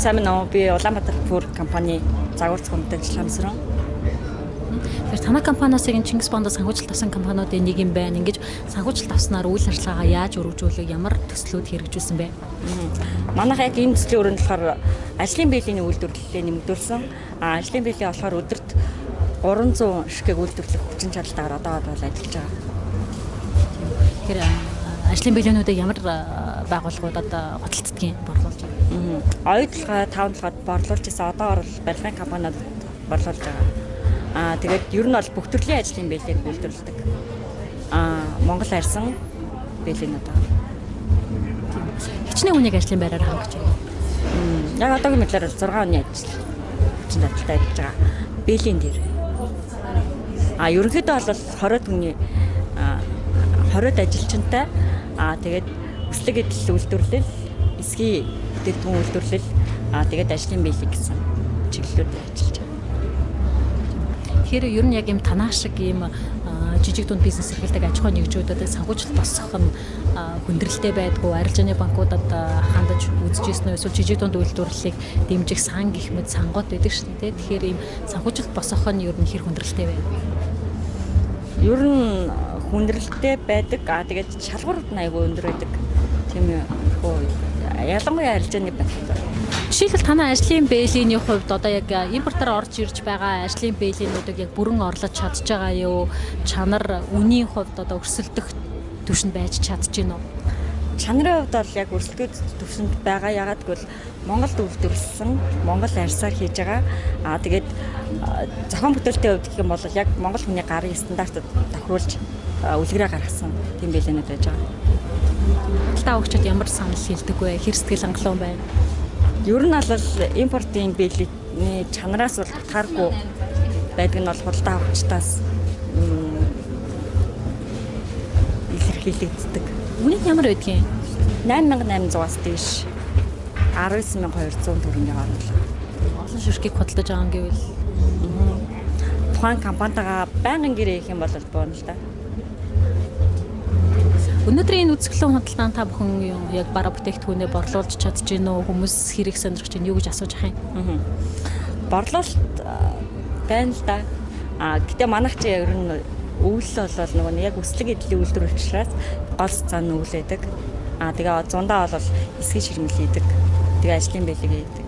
сайн байна уу? Би Улаанбаатар Пүр компани загварч хүндэтгэж хамсран. Тэгэхээр танай компаниас яг Чингис Бондоос санхүүжилт авсан компаниудын нэг юм байна. Ингэж санхүүжилт авснаар үйл ажиллагаагаа яаж өргөжүүлэх, ямар төслүүд хэрэгжүүлсэн бэ? Манайх яг энэ төслийн өрөөнд болохоор ажлын биелийн үйлдвэрлэлээ нэмэгдүүлсэн. Ажлын биелээ болохоор өдөрт 300 ширхэг үйлдвэрлэх хүчин чадалтаар одоо бол ажиллаж байгаа. Тэгэхээр ажлын биелэнүүдээ ямар байгууллагуудад хөдөлгдгийг борлуулж байна? Оюутлага 5 толгойд борлуулж ирсэн. Одоо бол барилгын компаниуд борлуулж байгаа. Тэгээд ер нь бол бүх төрлийн ажлын биелийг үйлдвэрлэдэг. Монгол арьсан биелэнүүд байгаа. Хичнээн хүнийг ажлын байраар хангаж байна. Яг одоогийн мэдлэр 6 оны ажил хүчин чадалтай ажиллаж байгаа. Биелийн дээр. Ерөнхийдөө бол 20 хүний 20-д ажилчинтай тэгээд өслөг эдэл үйлдвэрлэл, эсгийн дэвтгүүн үйлдвэрлэл, тэгээд ажлын биелэг гэсэн чиглэлүүд ажиллаж байгаа. Тэгэхээр ер нь яг юм танаа шиг юм жижиг дунд бизнес эрхэлдэг аж ахуйн нэгжүүдэд санхүүжилт босгох нь хүндрэлтэй байдгүй, арилжааны банкудад хандаж үзэжсэн нь эсвэл жижиг дунд үйлдвэрлэлийг дэмжих сан гэх мэт сангууд байдаг шүү дээ. Тэгэхээр ийм санхүүжилт босгох нь ер нь хэр хүндрэлтэй байна? Ер нь хүндрэлтэй байдаг. Тэгээд шалгуур айгүй өндөр байдаг. Тийм үү. Ялангуяа арилжааны банк. Жишээлбэл танай ажлын биелэний хувьд одоо яг импортоор орж ирж байгаа ажлын биелэнүүдийг яг бүрэн орлож чадж байгаа юу? Чанар үнийн хувьд одоо өрсөлдөх түвшинд байж чадж гин үү? Чанарын хувьд бол яг өрсөлдөх түвшинд байгаа. Ягаад гэвэл Монголд үйлдвэрлэсэн, Монгол арьсаар хийж байгаа. Тэгээд зохион бүтээлтийн хувьд гэх юм бол яг Монгол хүний гарын стандартад тохируулж үлгэрээ гаргасан тийм биелэнүүд байж байгаа. Та өгчөд ямар санал хэлдэг вэ? Хэр сэтгэл хангалуун байна? Ер нь бол импортын биелэний чанараас бол тааргүй байдаг нь бол худалдаа авахчдаас илэрхийлэгддэг. Үнэ ямар байдгийг? 8800-аас дээш 19200 төгрөгийн хооронд. Олон ширхгийг худалдаж байгаа юм гэвэл тухайн компанитайгаа байнгын гэрээ хийх юм бол боно л да. Өнөөдрийн энэ үзэсгэлэн худалдаанд та бүхэн яг бараа бүтээгдэхүүнээ борлуулж чадж гин үү? Хүмүүс хэрэг сонирхож байна юу гэж асууж ах юм? Борлуулалт байна л да. Гэтэ манайх чи ер нь өвөл бол нөгөө яг өслөг эдлийн үйлдвэрлэгчраас гол цаана өвлөдөг. Тэгээ зундаа бол эсгийн ширмэл хийдэг. Тэгээ ажлын биелэг хийдэг.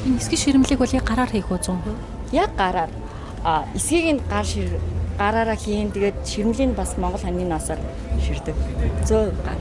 Энэ эсгийн ширмэлийг бол яг гараар хийх үү 100%? Яг гараар. Эсгийг нь гараараа хийн. Тэгээд ширмэлийн бас Монгол ханийн насаар ширдэг. 100% гар.